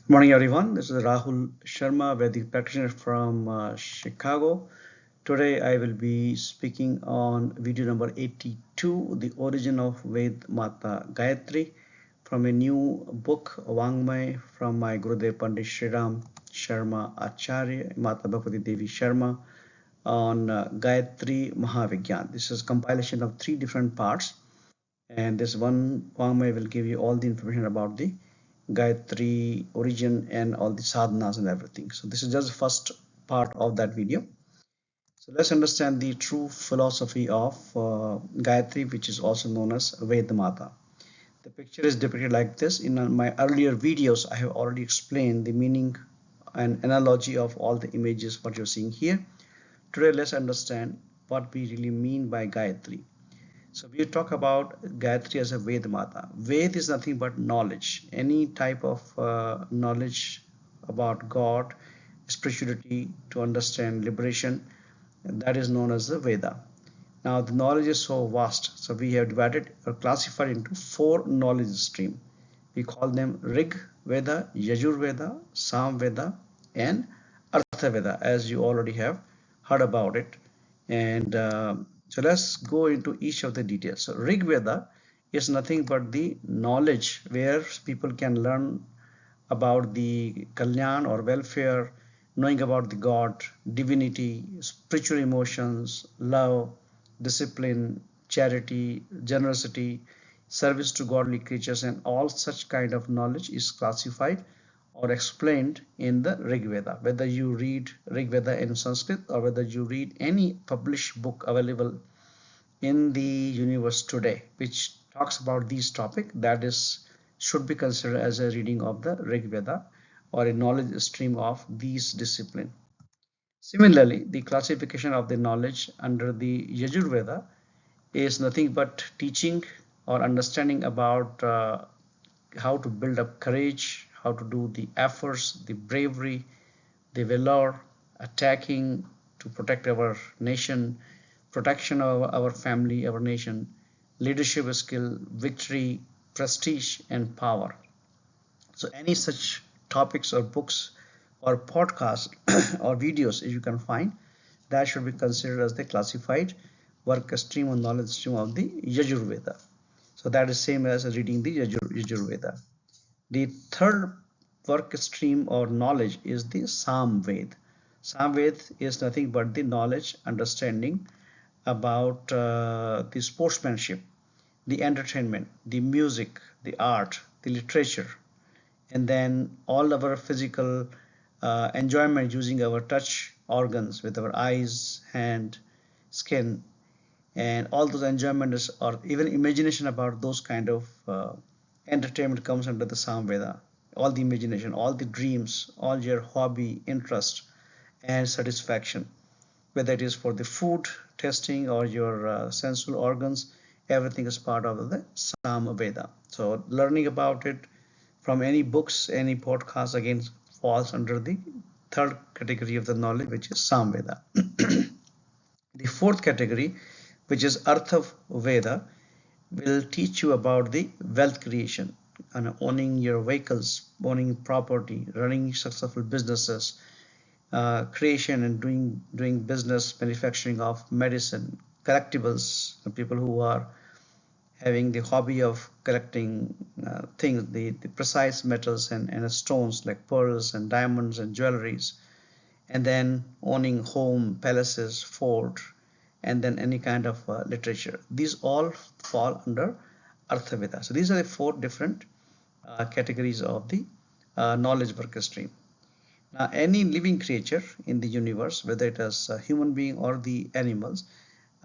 Morning, everyone. This is Rahul Sharma, Vedic practitioner from Chicago. Today, I will be speaking on video number 82, The Origin of Ved Mata Gayatri, from a new book, Vangmay, from my Gurudev Pandit Shriram Sharma Acharya, Mata Bhagavati Devi Sharma, on Gayatri Mahavigyan. This is compilation of three different parts, and this one Vangmay will give you all the information about the Gayatri origin and all the sadhanas and everything. So this is just the first part of that video. So let's understand the true philosophy of Gayatri, which is also known as Vedamata. The picture is depicted like this. In my earlier videos, I have already explained the meaning and analogy of all the images what you're seeing here. Today, let's understand what we really mean by Gayatri. So we talk about Gayatri as a Ved Mata. Ved is nothing but knowledge, any type of knowledge about God, spirituality, to understand liberation, and that is known as the Veda. Now the knowledge is so vast, so we have divided or classified into four knowledge streams. We call them Rig Veda, Yajur Veda, Sam Veda, and Artha Veda, as you already have heard about it. And so let's go into each of the details. So Rig Veda is nothing but the knowledge where people can learn about the Kalyan or welfare, knowing about the God, divinity, spiritual emotions, love, discipline, charity, generosity, service to godly creatures, and all such kind of knowledge is classified or explained in the Rig Veda. Whether you read Rig Veda in Sanskrit or whether you read any published book available in the universe today which talks about these topics, that is should be considered as a reading of the Rig Veda or a knowledge stream of these discipline. Similarly, the classification of the knowledge under the Yajur Veda is nothing but teaching or understanding about how to build up courage, how to do the efforts, the bravery, the valor, attacking to protect our nation, protection of our family, our nation, leadership skill, victory, prestige, and power. So any such topics or books or podcasts or videos if you can find, that should be considered as the classified work stream or knowledge stream of the Yajur Veda. So that is same as reading the Yajur Veda. The third work stream or knowledge is the Samved. Samved is nothing but the knowledge, understanding about the sportsmanship, the entertainment, the music, the art, the literature, and then all our physical enjoyment using our touch organs with our eyes, hand, skin, and all those enjoyments or even imagination about those kind of entertainment comes under the Samveda. All the imagination, all the dreams, all your hobby, interest, and satisfaction, whether it is for the food testing or your sensual organs, everything is part of the Samveda. So learning about it from any books, any podcast again falls under the third category of the knowledge, which is Samveda. The fourth category, which is Artha Veda, will teach you about the wealth creation and owning your vehicles, owning property, running successful businesses, creation and doing business, manufacturing of medicine, collectibles, the people who are having the hobby of collecting things, the precise metals and stones like pearls and diamonds and jewelries, and then owning home, palaces, fort, and then any kind of literature. These all fall under Arthaveda. So these are the four different categories of the knowledge work stream. Now, any living creature in the universe, whether it is a human being or the animals,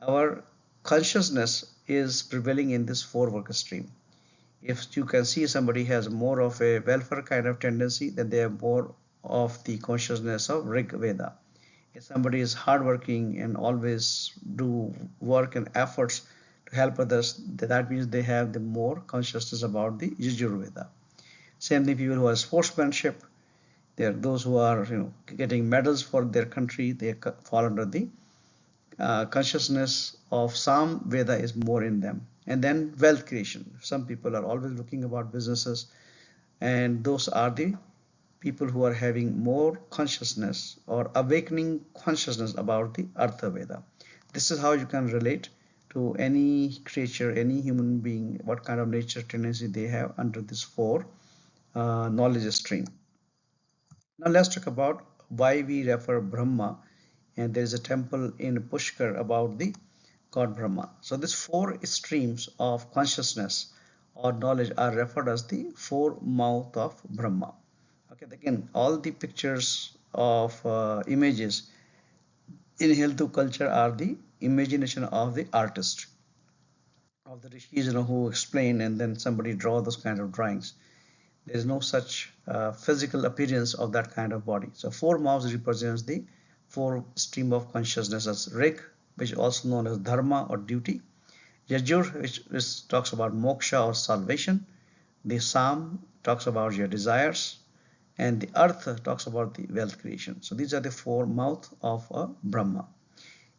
our consciousness is prevailing in this four work stream. If you can see somebody has more of a welfare kind of tendency, then they have more of the consciousness of Rig Veda. If somebody is hardworking and always do work and efforts to help others, that means they have the more consciousness about the Yajur Veda. Same thing, people who are sportsmanship, they are those who are getting medals for their country, they fall under the consciousness of Sam Veda is more in them. And then wealth creation. Some people are always looking about businesses, and those are the people who are having more consciousness or awakening consciousness about the Artha Veda. This is how you can relate to any creature, any human being, what kind of nature tendency they have under this four knowledge stream. Now let's talk about why we refer Brahma, and there is a temple in Pushkar about the God Brahma. So these four streams of consciousness or knowledge are referred as the four mouth of Brahma. Okay, again, all the pictures of images in Hindu culture are the imagination of the artist, of the rishis, who explain and then somebody draw those kind of drawings. There is no such physical appearance of that kind of body. So four mouths represents the four stream of consciousness as Rig, which is also known as Dharma or duty. Yajur, which talks about moksha or salvation. The Sam talks about your desires. And the Artha talks about the wealth creation. So these are the four mouths of Brahma.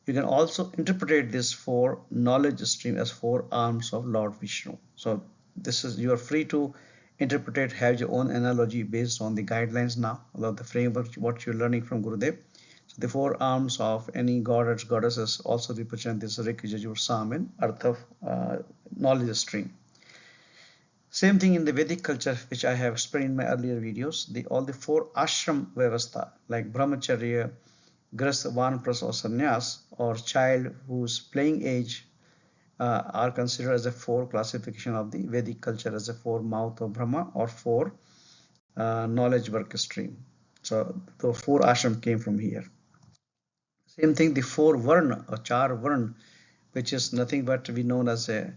You can also interpret this four knowledge stream as four arms of Lord Vishnu. So this is, you are free to interpret, have your own analogy based on the guidelines now, about the framework, what you're learning from Gurudev. So the four arms of any god or goddesses also represent this Rik, Yajur, Sam and Artha knowledge stream. Same thing in the Vedic culture, which I have explained in my earlier videos. All the four ashram vyavastha, like brahmacharya, grasta, vanprastha or sannyas, or child whose playing age, are considered as a four classification of the Vedic culture as a four mouth of Brahma or four knowledge work stream. So the four ashram came from here. Same thing, the four varna or char varna, which is nothing but we known as a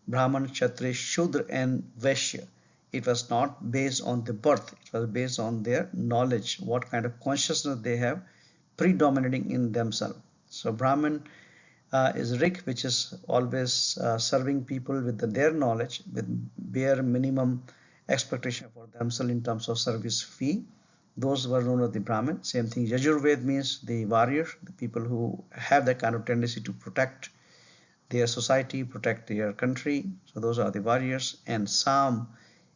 Brahman, Kshatriya, Shudra and Vaishya. It was not based on the birth, it was based on their knowledge, what kind of consciousness they have predominating in themselves. So Brahman is Rik, which is always serving people with their knowledge, with bare minimum expectation for themselves in terms of service fee. Those were known as the Brahmin. Same thing, Yajurved means the warrior, the people who have that kind of tendency to protect their society, protect their country. So those are the warriors. And Sam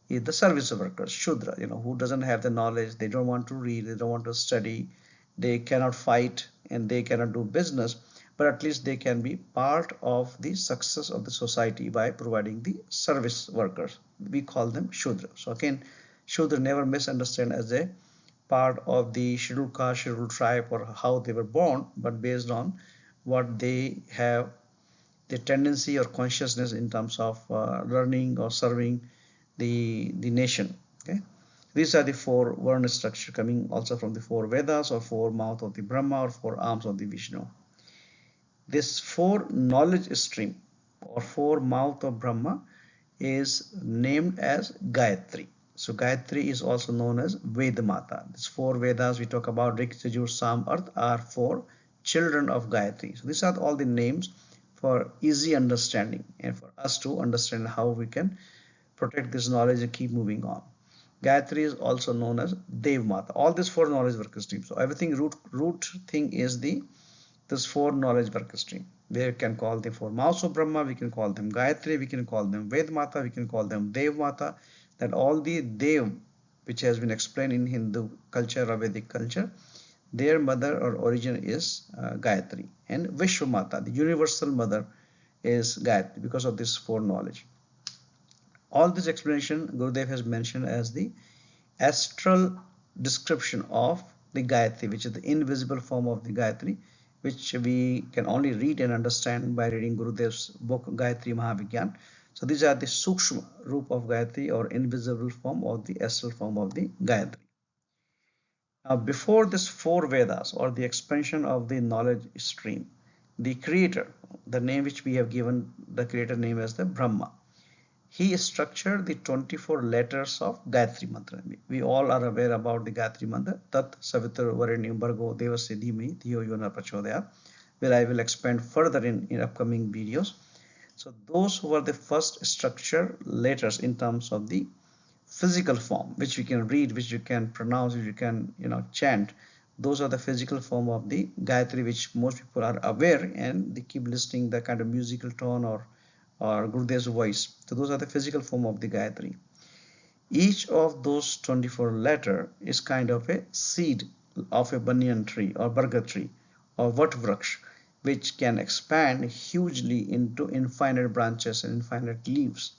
is the service workers, Shudra, who doesn't have the knowledge, they don't want to read, they don't want to study, they cannot fight and they cannot do business, but at least they can be part of the success of the society by providing the service workers. We call them Shudra. So again, Shudra never misunderstand as a part of the scheduled caste, scheduled tribe, or how they were born, but based on what they have the tendency or consciousness in terms of learning or serving the nation. Okay, these are the four Varna structure coming also from the four Vedas or four mouth of the Brahma or four arms of the Vishnu. This four knowledge stream or four mouth of Brahma is named as Gayatri. So Gayatri is also known as Vedmata. These four Vedas we talk about, Rik, Yajur, Sam, Arth, are four children of Gayatri. So these are all the names for easy understanding and for us to understand how we can protect this knowledge and keep moving on. Gayatri is also known as Dev Mata. All these four knowledge work streams. So everything root thing is this four knowledge work stream. We can call them four mouths of Brahma, we can call them Gayatri, we can call them Ved Mata, we can call them Dev Mata. That all the Dev, which has been explained in Hindu culture or Vedic culture, their mother or origin is Gayatri, and Vishwamata, the universal mother, is Gayatri because of this four knowledge. All this explanation Gurudev has mentioned as the astral description of the Gayatri, which is the invisible form of the Gayatri, which we can only read and understand by reading Gurudev's book Gayatri Mahavigyan. So these are the Sukshma Roop of Gayatri or invisible form or the astral form of the Gayatri. Now, before this four Vedas or the expansion of the knowledge stream, the creator, the name which we have given the creator name as the Brahma, he structured the 24 letters of Gayatri Mantra. We all are aware about the Gayatri Mantra, Tat Savitur Varenyam Bhargo Devasya Dhimhi Dhiyo Yona Prachodayat, where I will expand further in upcoming videos. So those who are the first structure letters in terms of the physical form, which we can read, which you can pronounce, which you can chant, those are the physical form of the Gayatri, which most people are aware and they keep listening the kind of musical tone or Gurudev's voice. So those are the physical form of the Gayatri. Each of those 24 letter is kind of a seed of a banyan tree or burger tree or vatvraksh, which can expand hugely into infinite branches and infinite leaves.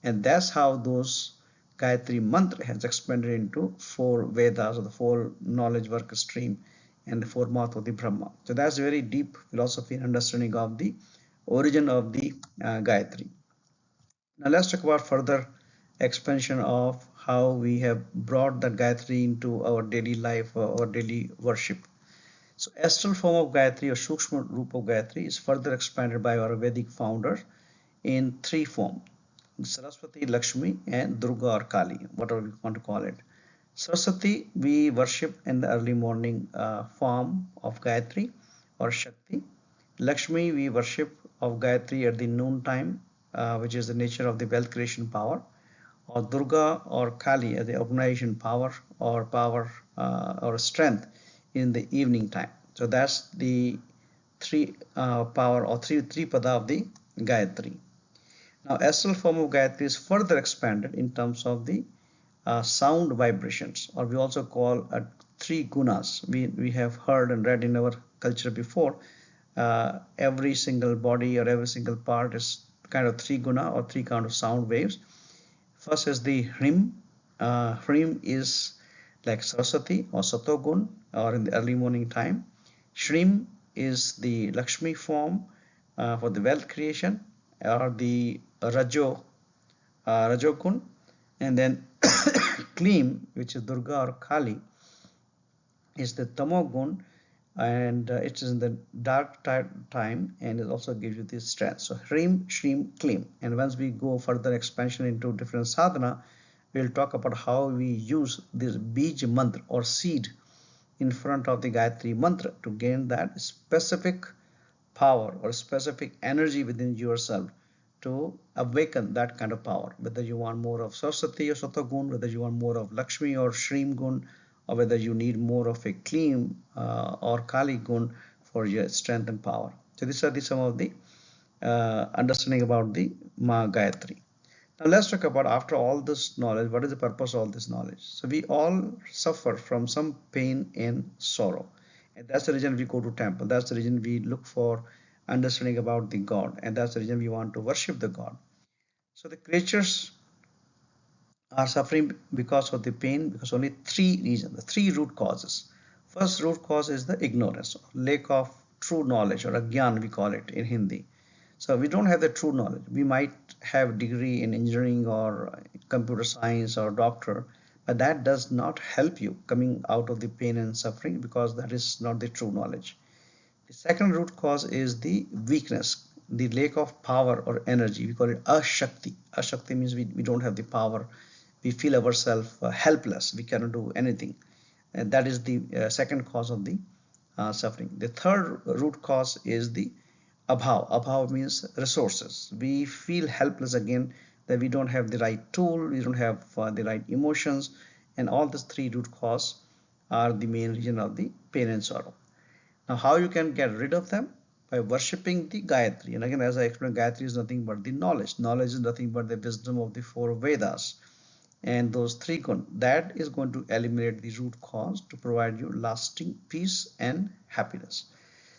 And that's how those Gayatri mantra has expanded into four Vedas or the four knowledge work stream and the four mouth of the Brahma. So that's a very deep philosophy and understanding of the origin of the Gayatri. Now let's talk about further expansion of how we have brought the Gayatri into our daily life or our daily worship. So astral form of Gayatri or Sukshma Rupa of Gayatri is further expanded by our Vedic founder in three forms: Saraswati, Lakshmi, and Durga or Kali, whatever we want to call it. Saraswati we worship in the early morning form of Gayatri or Shakti. Lakshmi we worship of Gayatri at the noon time, which is the nature of the wealth creation power, or Durga or Kali as the organization power or strength in the evening time. So that's the three power or three pada of the Gayatri. Now, astral form of Gayatri is further expanded in terms of the sound vibrations, or we also call three gunas. We have heard and read in our culture before. Every single body or every single part is kind of three guna or three kind of sound waves. First is the Hrim. Hrim is like Saraswati or Satogun or in the early morning time. Shrim is the Lakshmi form for the wealth creation or the Rajogun, and then Kleem, which is Durga or Kali, is the Tamogun, and it is in the dark time, and it also gives you this strength. So Hrim, Shrim, Kleem. And once we go further expansion into different sadhana, we'll talk about how we use this Bij mantra or seed in front of the Gayatri mantra to gain that specific power or specific energy within yourself to awaken that kind of power. Whether you want more of Saraswati or Satagun, whether you want more of Lakshmi or Shrim Gun, or whether you need more of a Kleem or Kali Gun for your strength and power. So these are some of the understanding about the Ma Gayatri. Now let's talk about, after all this knowledge, what is the purpose of all this knowledge? So we all suffer from some pain and sorrow. And that's the reason we go to temple. That's the reason we look for understanding about the God. And that's the reason we want to worship the God. So the creatures are suffering because of the pain, because only three reasons, the three root causes. First root cause is the ignorance, lack of true knowledge, or agyan we call it in Hindi. So we don't have the true knowledge. We might have degree in engineering or computer science or doctor, but that does not help you coming out of the pain and suffering, because that is not the true knowledge. The second root cause is the weakness, the lack of power or energy. We call it ashakti. Ashakti means we don't have the power. We feel ourselves helpless. We cannot do anything. And that is the second cause of the suffering. The third root cause is the abhav. Abhav means resources. We feel helpless again, that we don't have the right tool, we don't have the right emotions, and all these three root cause are the main reason of the pain and sorrow. Now, how you can get rid of them? By worshipping the Gayatri. And again, as I explained, Gayatri is nothing but the knowledge. Knowledge is nothing but the wisdom of the four Vedas. And those three gun, that is going to eliminate the root cause to provide you lasting peace and happiness.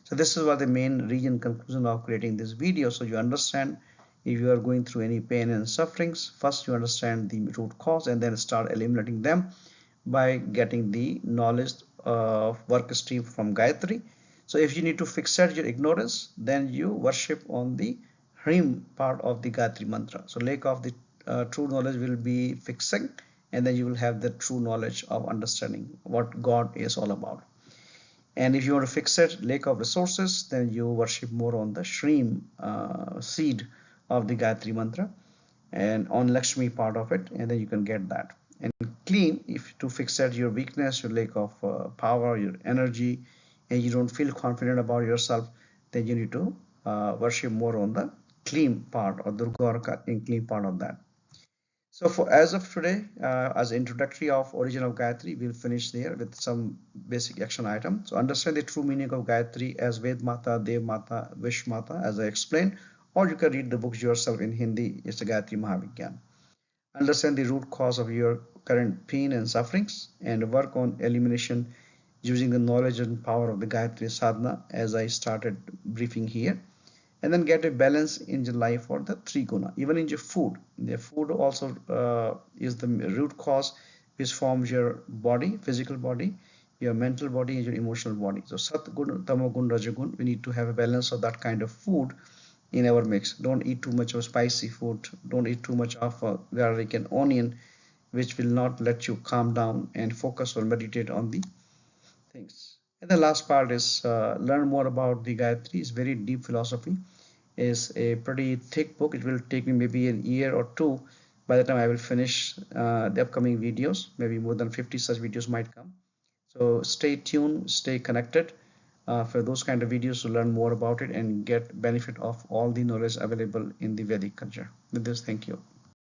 So this is what the main reason conclusion of creating this video. So you understand, if you are going through any pain and sufferings, first you understand the root cause and then start eliminating them by getting the knowledge of work stream from Gayatri. So if you need to fix your ignorance, then you worship on the Hrim part of the Gayatri mantra. So lack of the true knowledge will be fixing, and then you will have the true knowledge of understanding what God is all about. And if you want to fix it, lack of resources, then you worship more on the Shrim seed of the Gayatri mantra and on Lakshmi part of it, and then you can get that. And Kleem, if to fix it your weakness, your lack of power, your energy, and you don't feel confident about yourself, then you need to worship more on the Kleem part or Durga or Kleem part of that. So for as of today, as introductory of origin of Gayatri, we'll finish there with some basic action item. So understand the true meaning of Gayatri as Ved Mata, Dev Mata, Vish Mata, as I explained, or you can read the books yourself in Hindi. It's the Gayatri Mahavigyan. understand the root cause of your current pain and sufferings, and work on elimination using the knowledge and power of the Gayatri Sadhana, as I started briefing here. And then get a balance in your life for the three guna. Even in your food, the food also is the root cause which forms your body, physical body, your mental body, and your emotional body. So sat gun, tamo gun, rajagun, we need to have a balance of that kind of food in our mix. Don't eat too much of spicy food. Don't eat too much of garlic and onion, which will not let you calm down and focus or meditate on the things. And the last part is learn more about the Gayatri. It's very deep philosophy. Is a pretty thick book. It will take me maybe an year or two by the time I will finish the upcoming videos. Maybe more than 50 such videos might come. So stay tuned, stay connected for those kind of videos to learn more about it and get benefit of all the knowledge available in the Vedic culture. With this, thank you.